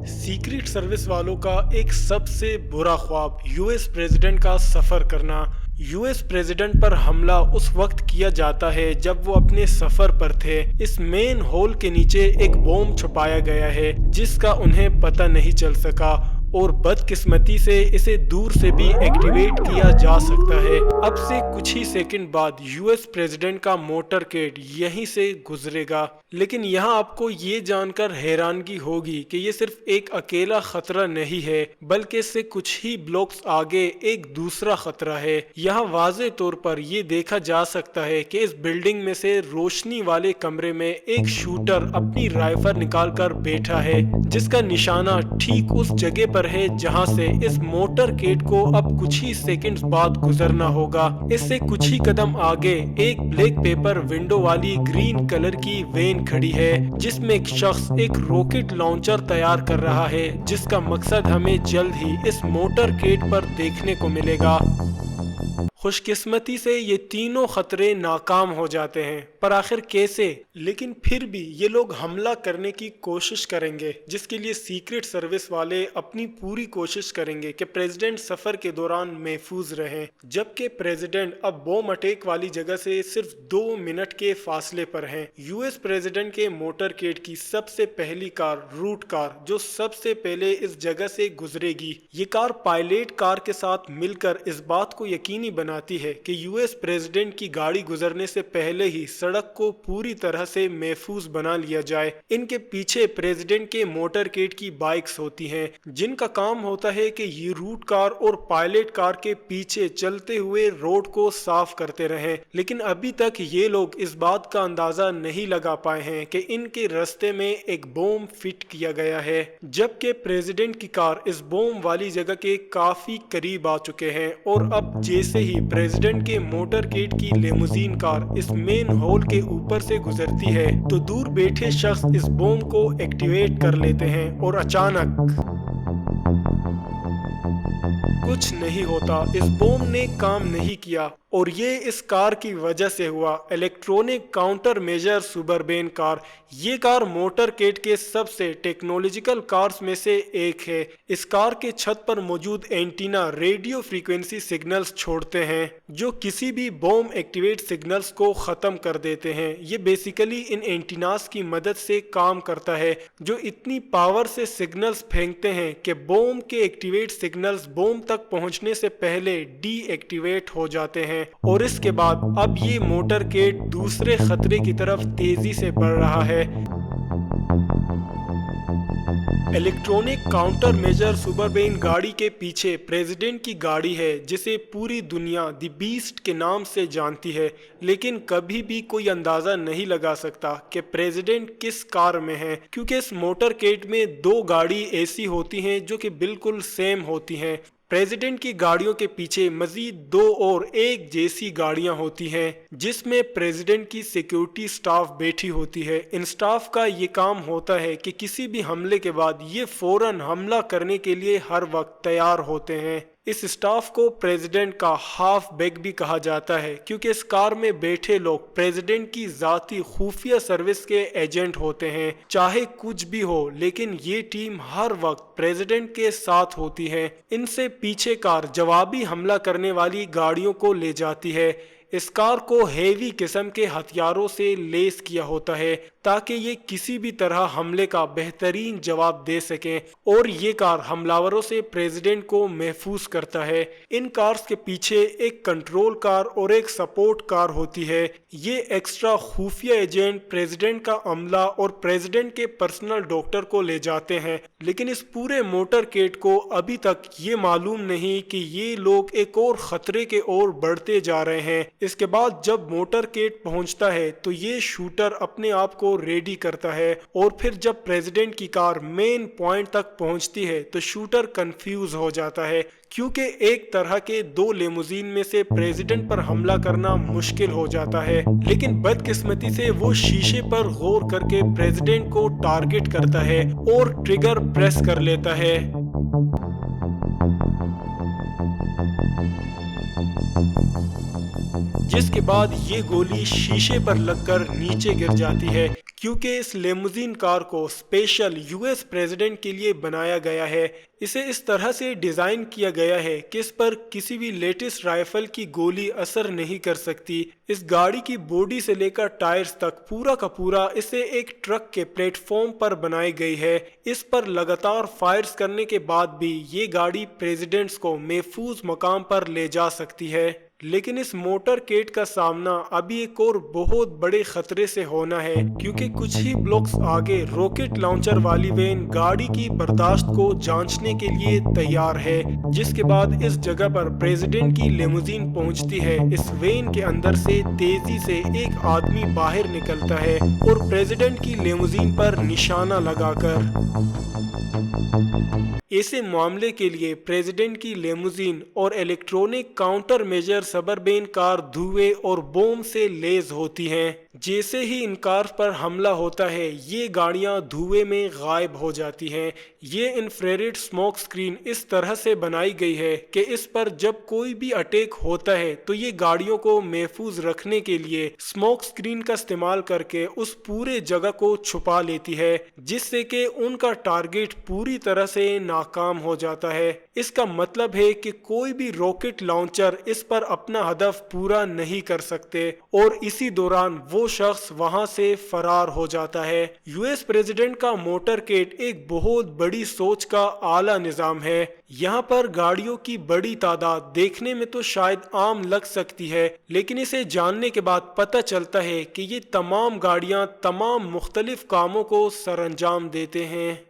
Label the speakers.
Speaker 1: Secret service वालों का एक सबसे बुरा ख्वाब यूएस प्रेसिडेंट का सफर करना। यूएस प्रेसिडेंट पर हमला उस वक्त किया जाता है जब वो अपने सफर पर थे। इस मेन होल के नीचे एक बॉम्ब छुपाया गया है जिसका उन्हें पता नहीं चल सका और बदकिस्मती से इसे दूर से भी एक्टिवेट किया जा सकता है। अब से कुछ ही सेकंड बाद यूएस प्रेसिडेंट का मोटरकेड यहीं से गुजरेगा। लेकिन यहाँ आपको ये जानकर हैरानगी होगी कि ये सिर्फ एक अकेला खतरा नहीं है, बल्कि इससे कुछ ही ब्लॉक्स आगे एक दूसरा खतरा है। यहाँ वाज़े तौर पर ये देखा जा सकता है कि इस बिल्डिंग में से रोशनी वाले कमरे में एक शूटर अपनी राइफल निकालकर बैठा है, जिसका निशाना ठीक उस जगह पर है जहां से इस मोटरकेड को अब कुछ ही सेकंड्स बाद गुजरना होगा। इससे कुछ ही कदम आगे एक ब्लैक पेपर विंडो वाली ग्रीन कलर की वैन खड़ी है, जिसमें एक शख्स एक रॉकेट लॉन्चर तैयार कर रहा है, जिसका मकसद हमें जल्द ही इस मोटरकेड पर देखने को मिलेगा। खुशकिस्मती से ये तीनों खतरे नाकाम हो जाते हैं, पर आखिर कैसे? लेकिन फिर भी ये लोग हमला करने की कोशिश करेंगे, जिसके लिए सीक्रेट सर्विस वाले अपनी पूरी कोशिश करेंगे कि प्रेसिडेंट सफर के दौरान महफूज रहें। जबकि प्रेसिडेंट अब बॉम्ब अटैक वाली जगह से सिर्फ 2 मिनट के फासले पर हैं। यूएस प्रेसिडेंट के मोटरकेड की सबसे पहली कार, रूट कार, जो सबसे पहले इस जगह से गुजरेगी, ये कार पायलट कार के साथ मिलकर इस बात को यकीनी बनाती है कि यूएस प्रेसिडेंट की गाड़ी गुजरने से पहले ही सड़क को पूरी तरह से महफूज बना लिया जाए। इनके पीछे प्रेसिडेंट के मोटरकेड की बाइक्स होती हैं, जिनका काम होता है कि ये रूट कार और पायलट कार के पीछे चलते हुए रोड को साफ करते रहें। लेकिन अभी तक ये लोग इस बात का अंदाजा नहीं लगा पाए हैं कि इनके रास्ते में एक बॉम्ब फिट किया गया है, जबकि प्रेसिडेंट की कार इस बॉम्ब वाली जगह के काफी करीब आ चुके हैं। और अब जैसे ही प्रेसिडेंट के मोटरकेड की लिमोजीन कार इस मेन हॉल के ऊपर से गुजरती है, तो दूर बैठे शख्स इस बॉम्ब को एक्टिवेट कर लेते हैं और अचानक कुछ नहीं होता। इस बॉम्ब ने काम नहीं किया और ये इस कार की वजह से हुआ। इलेक्ट्रॉनिक काउंटर मेजर सुबरबेन कार, ये कार मोटरकेड के सबसे टेक्नोलॉजिकल कार्स में से एक है। इस कार के छत पर मौजूद एंटीना रेडियो फ्रीक्वेंसी सिग्नल्स छोड़ते हैं, जो किसी भी बॉम्ब एक्टिवेट सिग्नल्स को खत्म कर देते हैं। ये बेसिकली इन एंटीनास की मदद से काम करता है, जो इतनी पावर से सिग्नल्स फेंकते हैं कि बॉम्ब के एक्टिवेट सिग्नल्स बॉम्ब तक पहुंचने से पहले डीएक्टिवेट हो जाते हैं। और इसके बाद अब ये मोटरकेड दूसरे खतरे की तरफ तेजी से बढ़ रहा है। इलेक्ट्रॉनिक काउंटर मेजर सुबरबेन गाड़ी के पीछे प्रेसिडेंट की गाड़ी है, जिसे पूरी दुनिया द बीस्ट के नाम से जानती है। लेकिन कभी भी कोई अंदाजा नहीं लगा सकता कि प्रेसिडेंट किस कार में है, क्योंकि इस मोटरकेड में 2 गाड़ी ऐसी होती हैं जो कि बिल्कुल सेम होती हैं। प्रेसिडेंट की गाड़ियों के पीछे मजीद 2 और एक जैसी गाड़ियां होती हैं, जिसमें प्रेसिडेंट की सिक्योरिटी स्टाफ बैठी होती है। इन स्टाफ का ये काम होता है कि किसी भी हमले के बाद ये फौरन हमला करने के लिए हर वक्त तैयार होते हैं। इस स्टाफ को प्रेसिडेंट का हाफ बैग भी कहा जाता है, क्योंकि इस कार में बैठे लोग प्रेसिडेंट की जाती खुफिया सर्विस के एजेंट होते हैं। चाहे कुछ भी हो, लेकिन ये टीम हर वक्त प्रेसिडेंट के साथ होती है। इनसे पीछे कार जवाबी हमला करने वाली गाड़ियों को ले जाती है। इस कार को हेवी किस्म के हथियारों से लेस किया होता है, ताकि ये किसी भी तरह हमले का बेहतरीन जवाब दे सकें। और ये कार हमलावरों से प्रेसिडेंट को महफूज करता है। इन कार्स के पीछे एक कंट्रोल कार और एक सपोर्ट कार होती है। ये एक्स्ट्रा खुफिया एजेंट प्रेसिडेंट का अमला और प्रेसिडेंट के पर्सनल डॉक्टर को ले जाते हैं। लेकिन इस पूरे मोटरकेड को अभी तक ये मालूम नहीं कि ये लोग एक और खतरे के ओर बढ़ते जा रहे हैं। इसके बाद जब मोटरकेड पहुंचता है, तो ये शूटर अपने आप को रेडी करता है, और फिर जब प्रेसिडेंट की कार मेन पॉइंट तक पहुंचती है, तो शूटर कंफ्यूज हो जाता है, क्योंकि एक तरह के 2 लिमोजीन में से प्रेसिडेंट पर हमला करना मुश्किल हो जाता है। लेकिन बदकिस्मती से वो शीशे पर गौर करके प्रेसिडेंट को टारगेट करता है और ट्रिगर प्रेस कर लेता है। जिस के बाद ये गोली शीशे पर लगकर नीचे गिर जाती है। क्योंकि इस लेमुजीन कार को स्पेशल यूएस प्रेसिडेंट के लिए बनाया गया है, इसे इस तरह से डिज़ाइन किया गया है कि इस पर किसी भी लेटेस्ट राइफल की गोली असर नहीं कर सकती। इस गाड़ी की बॉडी से लेकर टायर्स तक पूरा का पूरा इसे एक ट्रक के प्लेटफॉर्म पर बनाई गई है। इस पर लगातार फायर्स करने के बाद भी ये गाड़ी प्रेसिडेंट्स को महफूज मकाम पर ले जा सकती है। लेकिन इस मोटर केट का सामना अभी एक और बहुत बड़े खतरे से होना है, क्योंकि कुछ ही ब्लॉक्स आगे रॉकेट लॉन्चर वाली वैन गाड़ी की बर्दाश्त को जांचने के लिए तैयार है। जिसके बाद इस जगह पर प्रेसिडेंट की लिमोजीन पहुंचती है। इस वैन के अंदर से तेजी से एक आदमी बाहर निकलता है और प्रेसिडेंट की लिमोजीन पर निशाना लगाकर ऐसे मामले के लिए प्रेसिडेंट की लिमोजीन और इलेक्ट्रॉनिक काउंटर मेजर सबरबेन कार धुएं और बम से लैस होती हैं। जैसे ही इन कार पर हमला होता है, ये गाड़ियां धुएं में गायब हो जाती हैं। ये इंफ्रारेड स्मोक स्क्रीन इस तरह से बनाई गई है कि इस पर जब कोई भी अटैक होता है तो ये गाड़ियों को महफूज रखने के लिए स्मोक स्क्रीन का इस्तेमाल करके उस पूरे जगह को छुपा लेती है, जिससे कि उनका टारगेट पूरी तरह से नाकाम हो जाता है। इसका मतलब है कि कोई भी रॉकेट लॉन्चर इस पर अपना हदफ पूरा नहीं कर सकते और इसी दौरान वो शख्स वहां से फरार हो जाता है। यूएस प्रेसिडेंट का मोटरकेड एक बहुत बड़ी सोच का आला निजाम है। यहाँ पर गाड़ियों की बड़ी तादाद देखने में तो शायद आम लग सकती है, लेकिन इसे जानने के बाद पता चलता है कि ये तमाम गाड़ियाँ तमाम मुख्तलिफ कामों को सरअंजाम देते हैं।